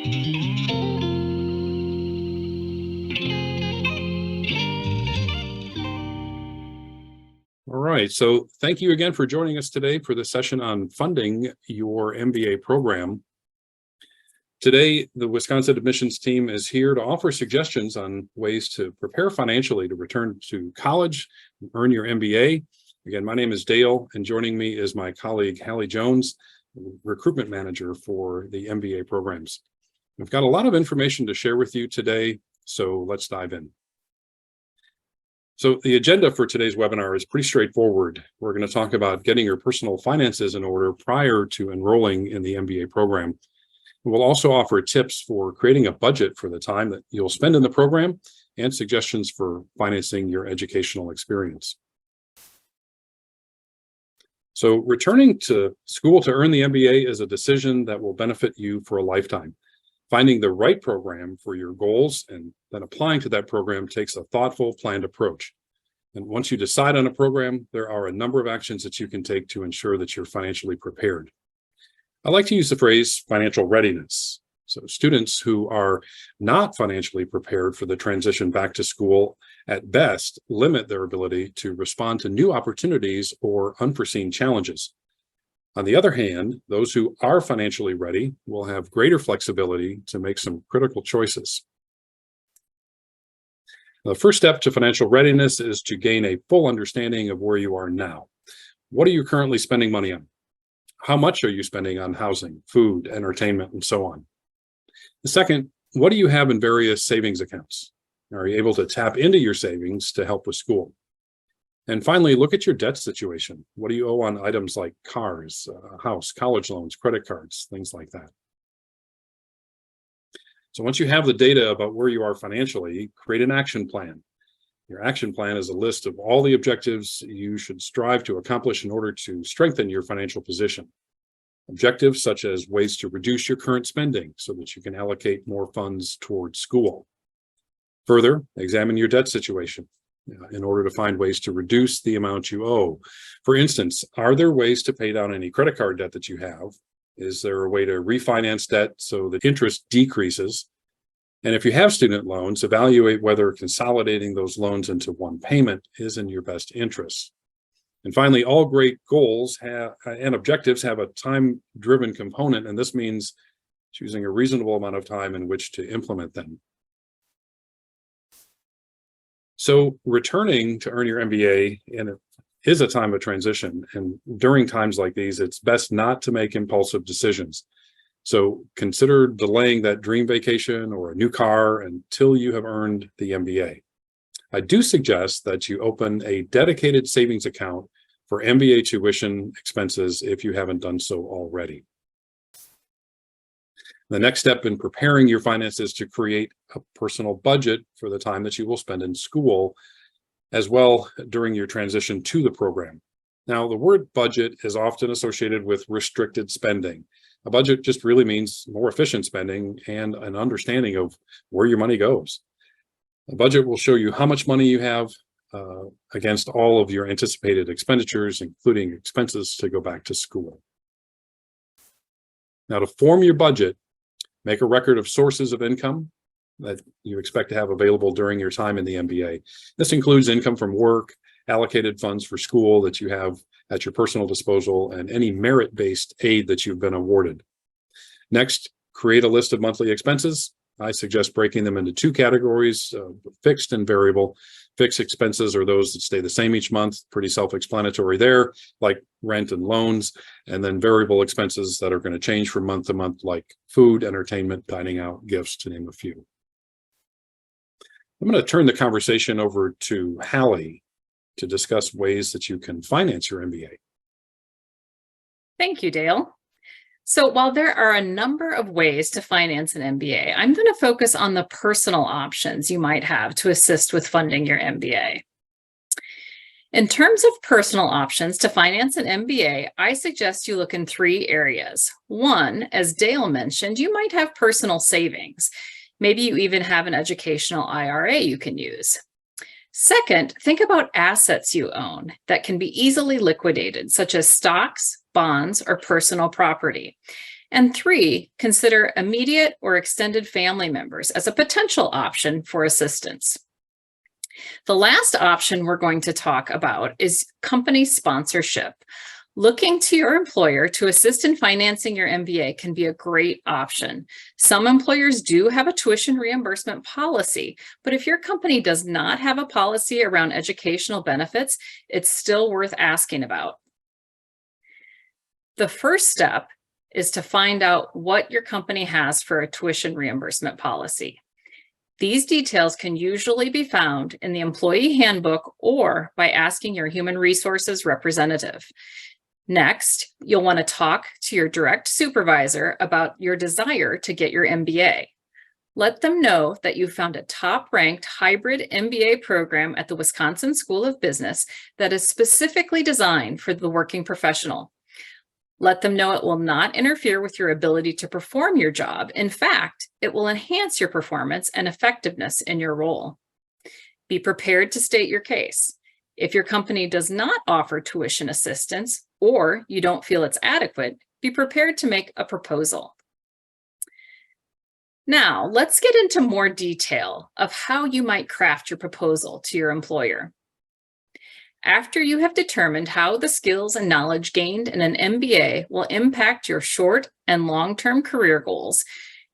All right, so thank you again for joining us today for the session on funding your MBA program. Today, the Wisconsin admissions team is here to offer suggestions on ways to prepare financially to return to college, and earn your MBA. Again, my name is Dale, and joining me is my colleague, Hallie Jones, recruitment manager for the MBA programs. We've got a lot of information to share with you today, so let's dive in. So the agenda for today's webinar is pretty straightforward. We're going to talk about getting your personal finances in order prior to enrolling in the MBA program. We'll also offer tips for creating a budget for the time that you'll spend in the program and suggestions for financing your educational experience. So returning to school to earn the MBA is a decision that will benefit you for a lifetime. Finding the right program for your goals and then applying to that program takes a thoughtful, planned approach. And once you decide on a program, there are a number of actions that you can take to ensure that you're financially prepared. I like to use the phrase financial readiness. So students who are not financially prepared for the transition back to school at best limit their ability to respond to new opportunities or unforeseen challenges. On the other hand, those who are financially ready will have greater flexibility to make some critical choices. The first step to financial readiness is to gain a full understanding of where you are now. What are you currently spending money on? How much are you spending on housing, food, entertainment, and so on? The second, what do you have in various savings accounts? Are you able to tap into your savings to help with school? And finally, look at your debt situation. What do you owe on items like cars, a house, college loans, credit cards, things like that? So once you have the data about where you are financially, create an action plan. Your action plan is a list of all the objectives you should strive to accomplish in order to strengthen your financial position. Objectives such as ways to reduce your current spending so that you can allocate more funds towards school. Further, examine your debt situation in order to find ways to reduce the amount you owe. For instance, are there ways to pay down any credit card debt that you have? Is there a way to refinance debt so that interest decreases? And if you have student loans, evaluate whether consolidating those loans into one payment is in your best interest. And finally, all great goals and objectives have a time-driven component, and this means choosing a reasonable amount of time in which to implement them. So returning to earn your MBA is a time of transition, and during times like these, it's best not to make impulsive decisions. So consider delaying that dream vacation or a new car until you have earned the MBA. I do suggest that you open a dedicated savings account for MBA tuition expenses if you haven't done so already. The next step in preparing your finances is to create a personal budget for the time that you will spend in school, as well during your transition to the program. Now, the word budget is often associated with restricted spending. A budget just really means more efficient spending and an understanding of where your money goes. A budget will show you how much money you have against all of your anticipated expenditures, including expenses to go back to school. Now, to form your budget, make a record of sources of income that you expect to have available during your time in the MBA. This includes income from work, allocated funds for school that you have at your personal disposal, and any merit-based aid that you've been awarded. Next, create a list of monthly expenses. I suggest breaking them into two categories, fixed and variable. Fixed expenses are those that stay the same each month, pretty self-explanatory there, like rent and loans, and then variable expenses that are going to change from month to month, like food, entertainment, dining out, gifts, to name a few. I'm going to turn the conversation over to Hallie to discuss ways that you can finance your MBA. Thank you, Dale. So while there are a number of ways to finance an MBA, I'm going to focus on the personal options you might have to assist with funding your MBA. In terms of personal options to finance an MBA, I suggest you look in three areas. One, as Dale mentioned, you might have personal savings. Maybe you even have an educational IRA you can use. Second, think about assets you own that can be easily liquidated, such as stocks, bonds, or personal property. And 3, consider immediate or extended family members as a potential option for assistance. The last option we're going to talk about is company sponsorship. Looking to your employer to assist in financing your MBA can be a great option. Some employers do have a tuition reimbursement policy, but if your company does not have a policy around educational benefits, it's still worth asking about. The first step is to find out what your company has for a tuition reimbursement policy. These details can usually be found in the employee handbook or by asking your human resources representative. Next, you'll want to talk to your direct supervisor about your desire to get your MBA. Let them know that you found a top-ranked hybrid MBA program at the Wisconsin School of Business that is specifically designed for the working professional. Let them know it will not interfere with your ability to perform your job. In fact, it will enhance your performance and effectiveness in your role. Be prepared to state your case. If your company does not offer tuition assistance or you don't feel it's adequate, be prepared to make a proposal. Now, let's get into more detail of how you might craft your proposal to your employer. After you have determined how the skills and knowledge gained in an MBA will impact your short and long-term career goals,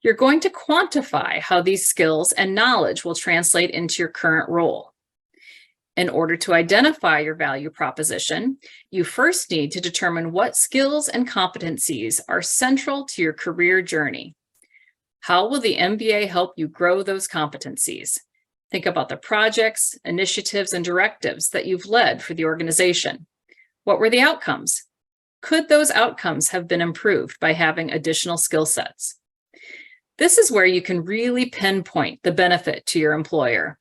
you're going to quantify how these skills and knowledge will translate into your current role. In order to identify your value proposition, you first need to determine what skills and competencies are central to your career journey. How will the MBA help you grow those competencies? Think about the projects, initiatives, and directives that you've led for the organization. What were the outcomes? Could those outcomes have been improved by having additional skill sets? This is where you can really pinpoint the benefit to your employer.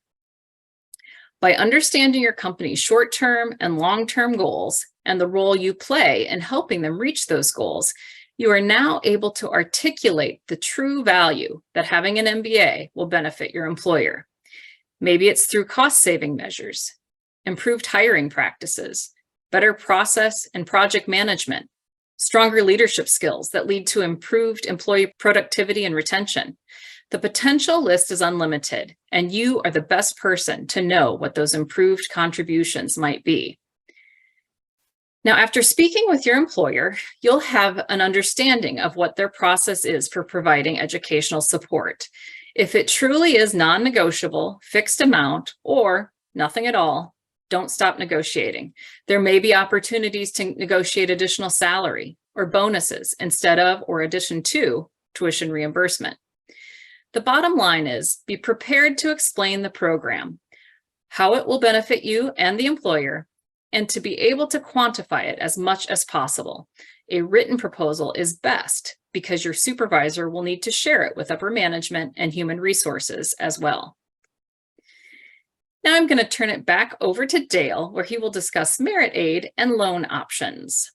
By understanding your company's short-term and long-term goals and the role you play in helping them reach those goals, you are now able to articulate the true value that having an MBA will benefit your employer. Maybe it's through cost-saving measures, improved hiring practices, better process and project management, stronger leadership skills that lead to improved employee productivity and retention. The potential list is unlimited, and you are the best person to know what those improved contributions might be. Now, after speaking with your employer, you'll have an understanding of what their process is for providing educational support. If it truly is non-negotiable, fixed amount, or nothing at all, don't stop negotiating. There may be opportunities to negotiate additional salary or bonuses instead of or addition to tuition reimbursement. The bottom line is be prepared to explain the program, how it will benefit you and the employer, and to be able to quantify it as much as possible. A written proposal is best because your supervisor will need to share it with upper management and human resources as well. Now I'm going to turn it back over to Dale, where he will discuss merit aid and loan options.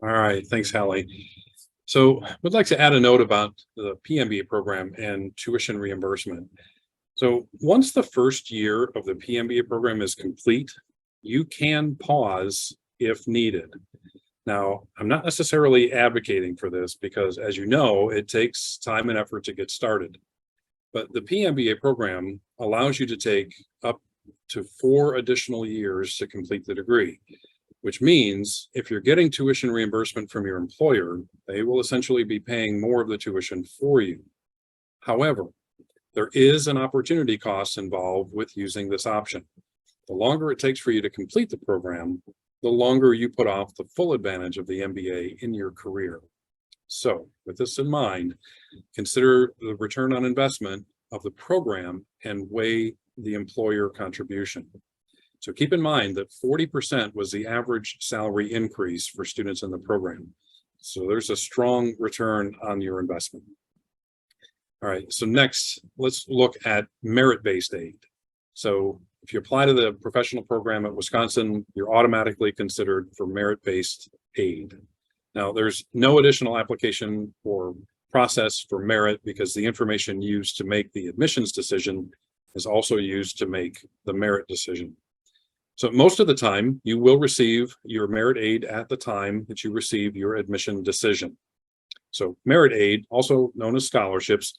All right, thanks, Hallie. So we'd like to add a note about the PMBA program and tuition reimbursement. So once the first year of the PMBA program is complete, you can pause if needed. Now, I'm not necessarily advocating for this because, as you know, it takes time and effort to get started. But the PMBA program allows you to take up to 4 additional years to complete the degree, which means if you're getting tuition reimbursement from your employer, they will essentially be paying more of the tuition for you. However, there is an opportunity cost involved with using this option. The longer it takes for you to complete the program, the longer you put off the full advantage of the MBA in your career. So with this in mind, consider the return on investment of the program and weigh the employer contribution. So keep in mind that 40% was the average salary increase for students in the program. So there's a strong return on your investment. All right, so next, let's look at merit-based aid. So if you apply to the professional program at Wisconsin, you're automatically considered for merit-based aid. Now, there's no additional application or process for merit because the information used to make the admissions decision is also used to make the merit decision. So most of the time, you will receive your merit aid at the time that you receive your admission decision. So merit aid, also known as scholarships,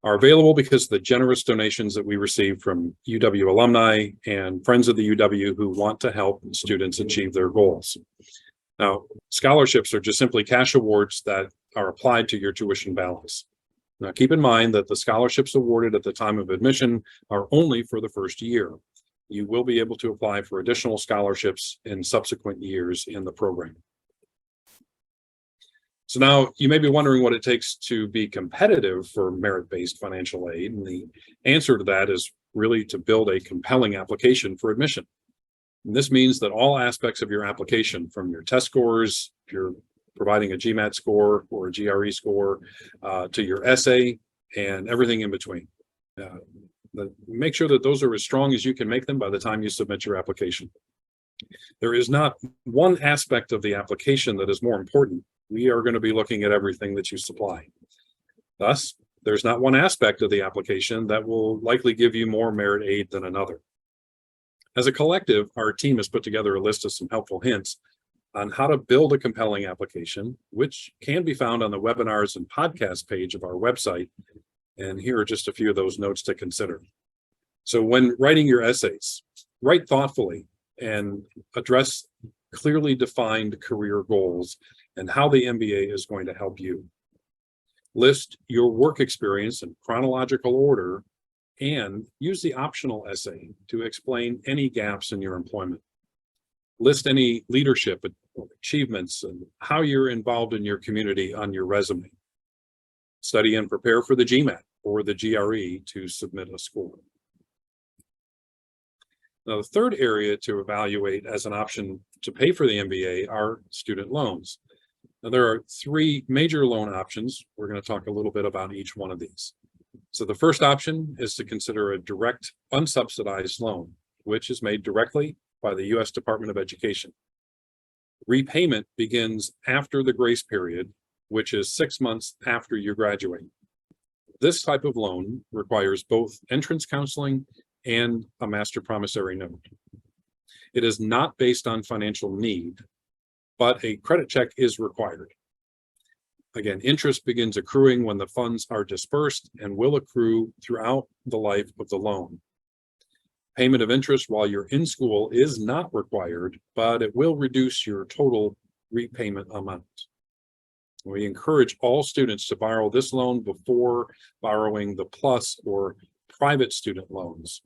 are available because of the generous donations that we receive from UW alumni and friends of the UW who want to help students achieve their goals. Now, scholarships are just simply cash awards that are applied to your tuition balance. Now, keep in mind that the scholarships awarded at the time of admission are only for the first year. You will be able to apply for additional scholarships in subsequent years in the program. So now you may be wondering what it takes to be competitive for merit-based financial aid. And the answer to that is really to build a compelling application for admission. And this means that all aspects of your application, from your test scores, if you're providing a GMAT score or a GRE score, to your essay and everything in between. Make sure that those are as strong as you can make them by the time you submit your application. There is not one aspect of the application that is more important. We are going to be looking at everything that you supply. Thus, there's not one aspect of the application that will likely give you more merit aid than another. As a collective, our team has put together a list of some helpful hints on how to build a compelling application, which can be found on the webinars and podcast page of our website. And here are just a few of those notes to consider. So when writing your essays, write thoughtfully and address clearly defined career goals and how the MBA is going to help you. List your work experience in chronological order and use the optional essay to explain any gaps in your employment. List any leadership achievements and how you're involved in your community on your resume. Study and prepare for the GMAT or the GRE to submit a score. Now, the third area to evaluate as an option to pay for the MBA are student loans. Now, there are three major loan options. We're going to talk a little bit about each one of these. So the first option is to consider a direct unsubsidized loan, which is made directly by the U.S. Department of Education. Repayment begins after the grace period, which is 6 months after you graduate. This type of loan requires both entrance counseling and a master promissory note. It is not based on financial need, but a credit check is required. Again, interest begins accruing when the funds are dispersed and will accrue throughout the life of the loan. Payment of interest while you're in school is not required, but it will reduce your total repayment amount. We encourage all students to borrow this loan before borrowing the PLUS or private student loans.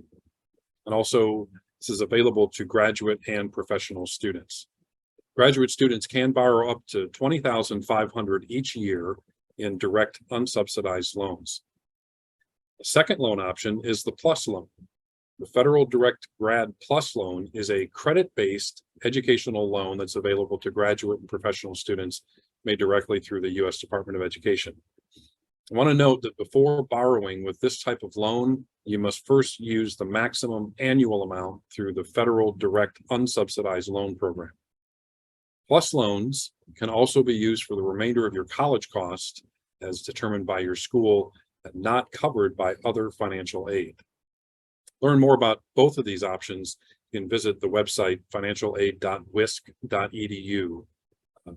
And also, this is available to graduate and professional students. Graduate students can borrow up to $20,500 each year in direct unsubsidized loans. The second loan option is the PLUS loan. The Federal Direct Grad PLUS loan is a credit-based educational loan that's available to graduate and professional students made directly through the U.S. Department of Education. I want to note that before borrowing with this type of loan, you must first use the maximum annual amount through the Federal Direct Unsubsidized Loan Program. PLUS loans can also be used for the remainder of your college costs as determined by your school and not covered by other financial aid. Learn more about both of these options. You can visit the website financialaid.wisc.edu.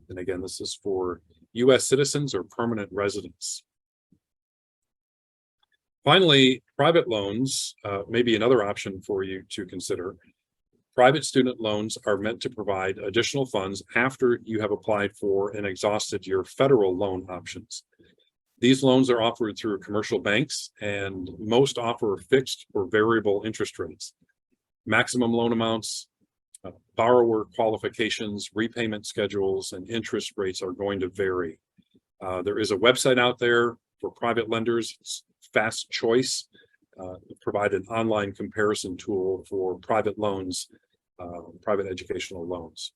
And again, this is for U.S. citizens or permanent residents. Finally, private loans may be another option for you to consider. Private student loans are meant to provide additional funds after you have applied for and exhausted your federal loan options. These loans are offered through commercial banks, and most offer fixed or variable interest rates. Maximum loan amounts, borrower qualifications, repayment schedules, and interest rates are going to vary. There is a website out there for private lenders, it's Fast Choice, provide an online comparison tool for private loans, private educational loans.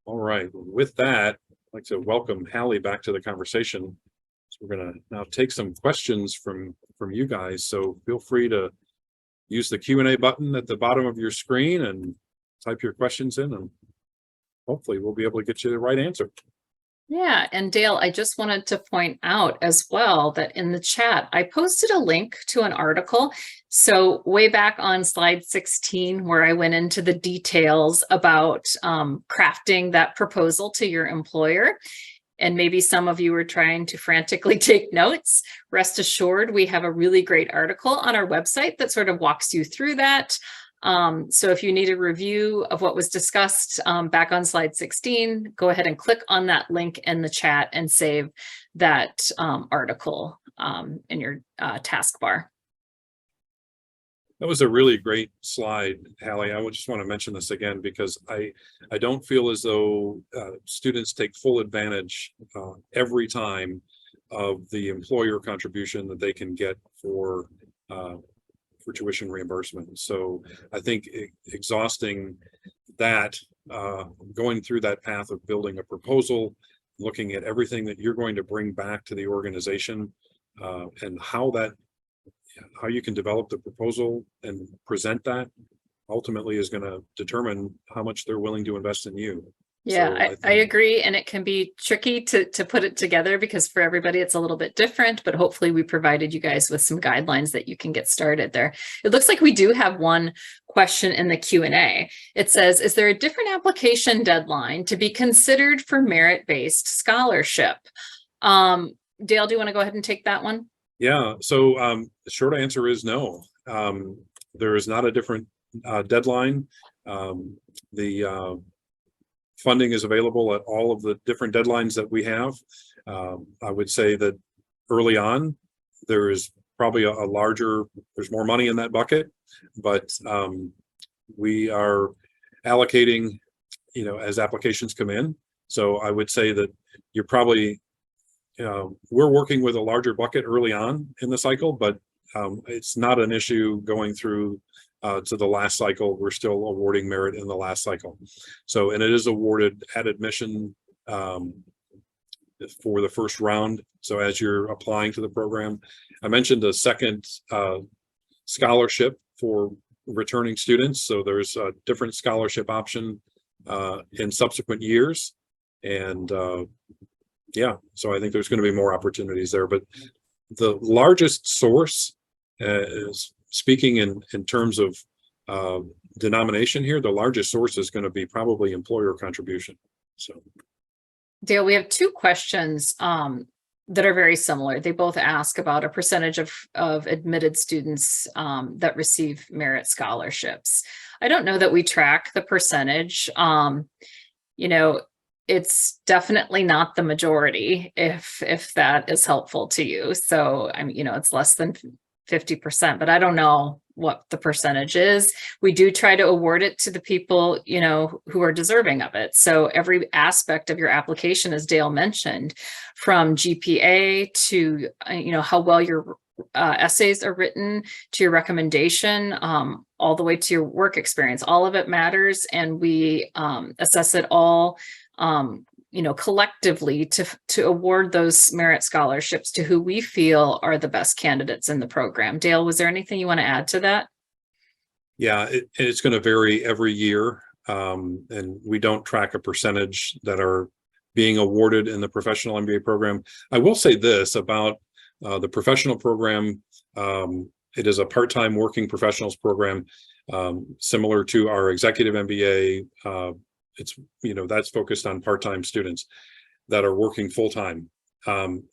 All right, with that, I'd like to welcome Hallie back to the conversation. So we're going to now take some questions from you guys. So feel free to use the Q&A button at the bottom of your screen and type your questions in, and hopefully we'll be able to get you the right answer. Yeah, and Dale, I just wanted to point out as well that in the chat, I posted a link to an article. So way back on slide 16, where I went into the details about crafting that proposal to your employer. and maybe some of you are trying to frantically take notes, rest assured, we have a really great article on our website that sort of walks you through that. So if you need a review of what was discussed back on slide 16, go ahead and click on that link in the chat and save that article in your taskbar. That was a really great slide, Hallie. I would just want to mention this again because I don't feel as though students take full advantage every time of the employer contribution that they can get for tuition reimbursement. So I think exhausting that, going through that path of building a proposal, looking at everything that you're going to bring back to the organization, and how you can develop the proposal and present that ultimately is going to determine how much they're willing to invest in you. Yeah, I agree. And it can be tricky to put it together because for everybody, it's a little bit different, but hopefully we provided you guys with some guidelines that you can get started there. It looks like we do have one question in the Q&A. It says, is there a different application deadline to be considered for merit-based scholarship? Dale, do you want to go ahead and take that one? Yeah, so the short answer is no. There is not a different deadline. The funding is available at all of the different deadlines that we have. I would say that early on, there is probably there's more money in that bucket, but we are allocating, as applications come in. So I would say that you're probably, we're working with a larger bucket early on in the cycle, but it's not an issue going through to the last cycle. We're still awarding merit in the last cycle. So, and it is awarded at admission for the first round. So as you're applying to the program, I mentioned a second scholarship for returning students. So there's a different scholarship option in subsequent years. And yeah, so I think there's going to be more opportunities there, but the largest source is speaking in terms of denomination here, the largest source is going to be probably employer contribution. So Dale, we have two questions that are very similar. They both ask about a percentage of admitted students that receive merit scholarships. I don't know that we track the percentage. It's definitely not the majority if that is helpful to you. So I mean, it's less than 50%, but I don't know what the percentage is. We do try to award it to the people, who are deserving of it. So every aspect of your application, as Dale mentioned, from GPA to, how well your essays are written, to your recommendation, all the way to your work experience, all of it matters. And we assess it all collectively to award those merit scholarships to who we feel are the best candidates in the program. Dale, was there anything you want to add to that? Yeah, it's going to vary every year. And we don't track a percentage that are being awarded in the professional MBA program. I will say this about the professional program. It is a part-time working professionals program, similar to our executive MBA. It's, that's focused on part-time students that are working full-time.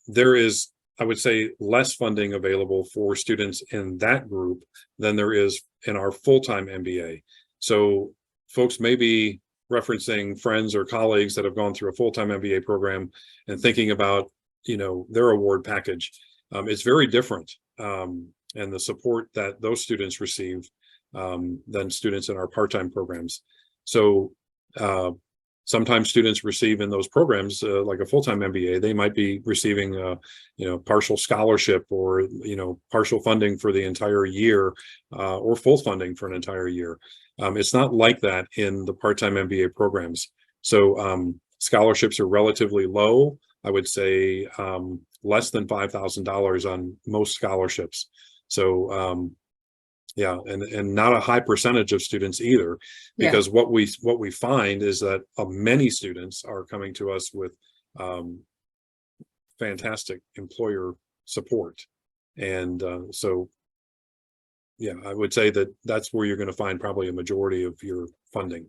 There is, I would say, less funding available for students in that group than there is in our full-time MBA. So folks may be referencing friends or colleagues that have gone through a full-time MBA program and thinking about, their award package. It's very different, and the support that those students receive than students in our part-time programs. So sometimes students receive in those programs, like a full-time MBA, they might be receiving, partial scholarship or, partial funding for the entire year, or full funding for an entire year. It's not like that in the part-time MBA programs. So scholarships are relatively low. I would say less than $5,000 on most scholarships. So yeah, and not a high percentage of students either, because what we find is that many students are coming to us with fantastic employer support, and so yeah, I would say that that's where you're going to find probably a majority of your funding.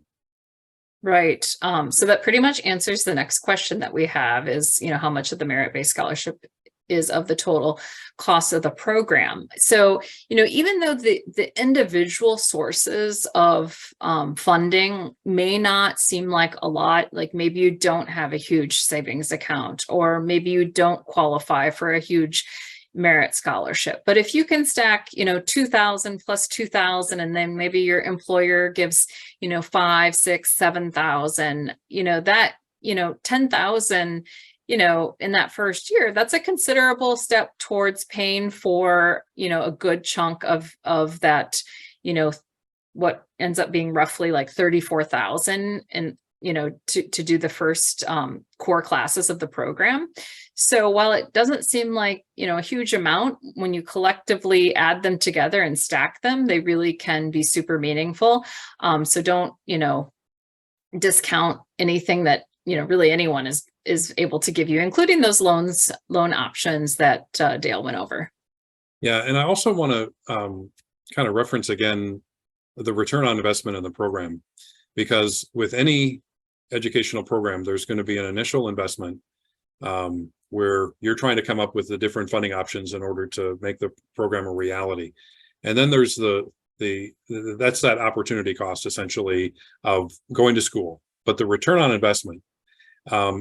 Right. So that pretty much answers the next question that we have is, how much of the merit-based scholarship is of the total cost of the program. So, even though the individual sources of funding may not seem like a lot, like maybe you don't have a huge savings account, or maybe you don't qualify for a huge merit scholarship. But if you can stack, 2,000 plus 2,000, and then maybe your employer gives, 5, 6, 7,000, that, 10,000, in that first year, that's a considerable step towards paying for, a good chunk of that, what ends up being roughly like 34,000 and, to do the first core classes of the program. So while it doesn't seem like, a huge amount, when you collectively add them together and stack them, they really can be super meaningful. So don't, discount anything that, really anyone is able to give you, including those loan options that Dale went over. Yeah, and I also want to kind of reference again the return on investment in the program, because with any educational program, there's going to be an initial investment where you're trying to come up with the different funding options in order to make the program a reality. And then there's that's that opportunity cost essentially of going to school. But the return on investment,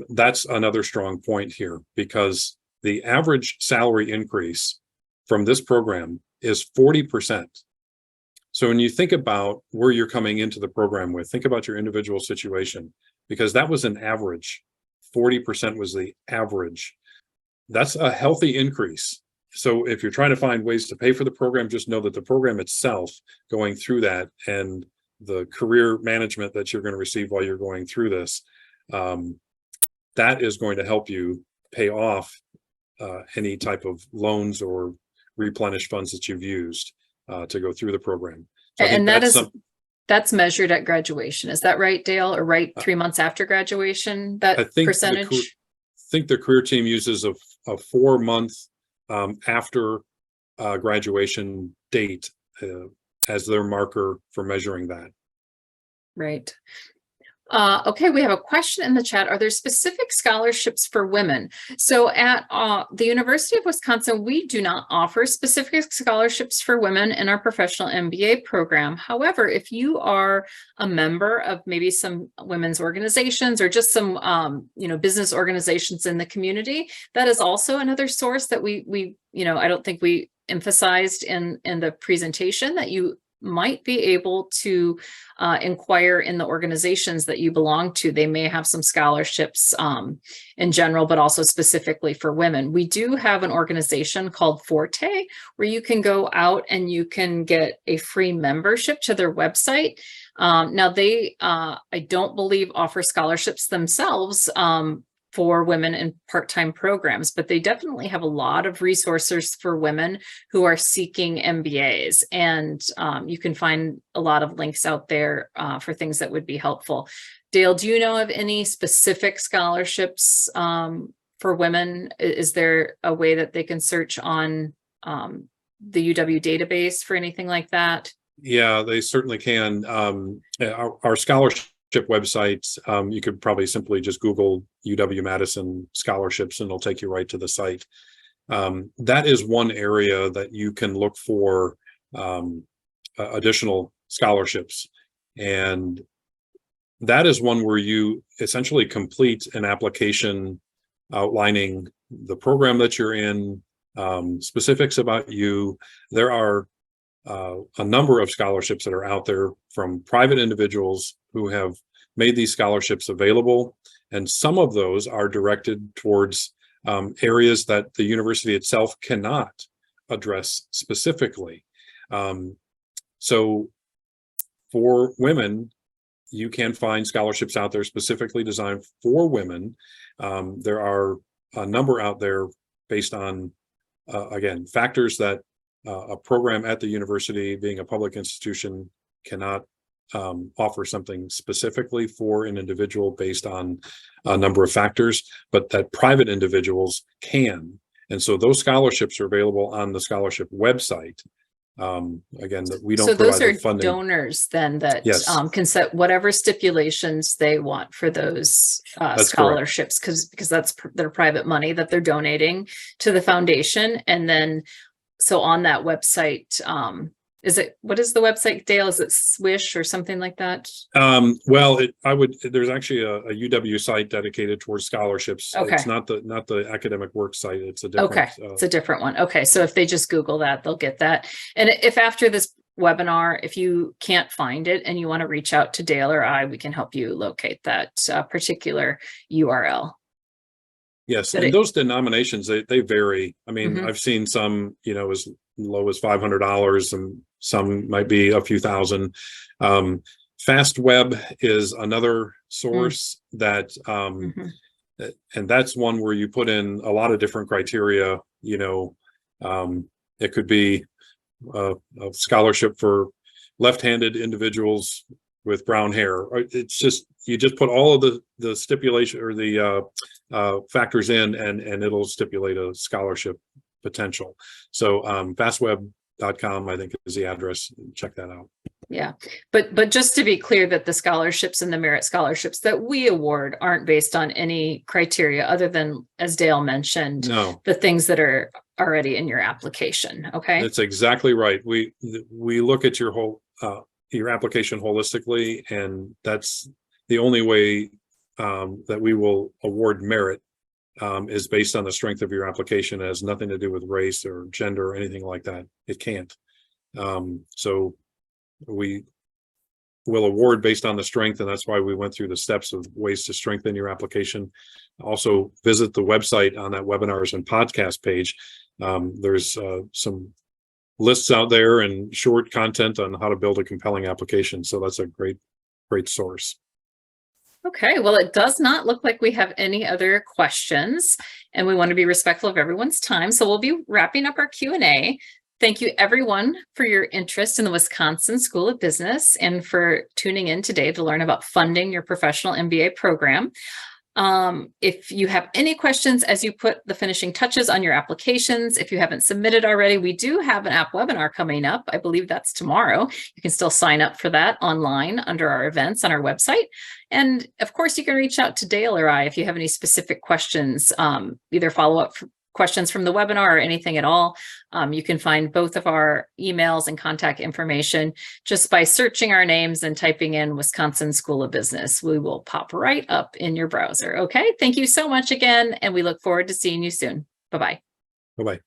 that's another strong point here, because the average salary increase from this program is 40%. So when you think about where you're coming into the program with, think about your individual situation, because that was an average. 40% was the average. That's a healthy increase. So if you're trying to find ways to pay for the program, just know that the program itself, going through that, and the career management that you're going to receive while you're going through this, that is going to help you pay off any type of loans or replenish funds that you've used to go through the program. So and that's measured at graduation. Is that right, Dale? Or right 3 months after graduation, that I think percentage? I think the career team uses a 4-month after graduation date as their marker for measuring that. Right. Okay, we have a question in the chat. Are there specific scholarships for women? So at the University of Wisconsin, we do not offer specific scholarships for women in our professional MBA program. However, if you are a member of maybe some women's organizations or just some business organizations in the community, that is also another source that we I don't think we emphasized in the presentation, that you might be able to inquire in the organizations that you belong to. They may have some scholarships in general, but also specifically for women. We do have an organization called Forte, where you can go out and you can get a free membership to their website. Now they, I don't believe, offer scholarships themselves for women in part-time programs, but they definitely have a lot of resources for women who are seeking MBAs. And you can find a lot of links out there for things that would be helpful. Dale, do you know of any specific scholarships for women? Is there a way that they can search on the UW database for anything like that? Yeah, they certainly can. Our scholarship websites, you could probably simply just Google UW-Madison scholarships and it'll take you right to the site. That is one area that you can look for additional scholarships. And that is one where you essentially complete an application outlining the program that you're in, specifics about you. There are a number of scholarships that are out there from private individuals who have made these scholarships available. And some of those are directed towards areas that the university itself cannot address specifically. So for women, you can find scholarships out there specifically designed for women. There are a number out there based on, again, factors that a program at the university, being a public institution, cannot offer something specifically for an individual based on a number of factors, but that private individuals can. And so those scholarships are available on the scholarship website. Again, that we So don't those provide are the funding. donors then that Yes. can set whatever stipulations they want for those That's scholarships, because that's their private money that they're donating to the foundation. And then, so on that website, what is the website, Dale? Is it Swish or something like that? Well, there's actually a UW site dedicated towards scholarships. Okay. It's not the academic work site. It's a different. Okay, it's a different one. Okay, so if they just Google that, they'll get that. And if after this webinar, if you can't find it and you want to reach out to Dale or I, we can help you locate that particular URL. Yes, But and those denominations, they vary. I mean, Mhm. I've seen some, as low as $500, and some might be a few thousand. FastWeb is another source that, Mhm. and that's one where you put in a lot of different criteria. It could be a scholarship for left-handed individuals with brown hair. It's just, you just put all of the stipulation or the factors in, and it'll stipulate a scholarship potential. So fastweb.com, I think, is the address. Check that out. Yeah, but just to be clear, that the scholarships and the merit scholarships that we award aren't based on any criteria other than, as Dale mentioned, No, the things that are already in your application. Okay. that's exactly right. We look at your whole your application holistically, and that's the only way that we will award merit, is based on the strength of your application. It has nothing to do with race or gender or anything like that. It can't. So we will award based on the strength, and that's why we went through the steps of ways to strengthen your application. Also, visit the website on that webinars and podcast page. There's some lists out there and short content on how to build a compelling application. So that's a great source. Okay, well, it does not look like we have any other questions, and we want to be respectful of everyone's time. So we'll be wrapping up our Q&A. Thank you, everyone, for your interest in the Wisconsin School of Business and for tuning in today to learn about funding your professional MBA program. If you have any questions as you put the finishing touches on your applications, if you haven't submitted already, we do have an app webinar coming up. I believe that's tomorrow. You can still sign up for that online under our events on our website. And of course, you can reach out to Dale or I if you have any specific questions, either follow-up questions from the webinar or anything at all. You can find both of our emails and contact information just by searching our names and typing in Wisconsin School of Business. We will pop right up in your browser. Okay, thank you so much again, and we look forward to seeing you soon. Bye-bye. Bye-bye.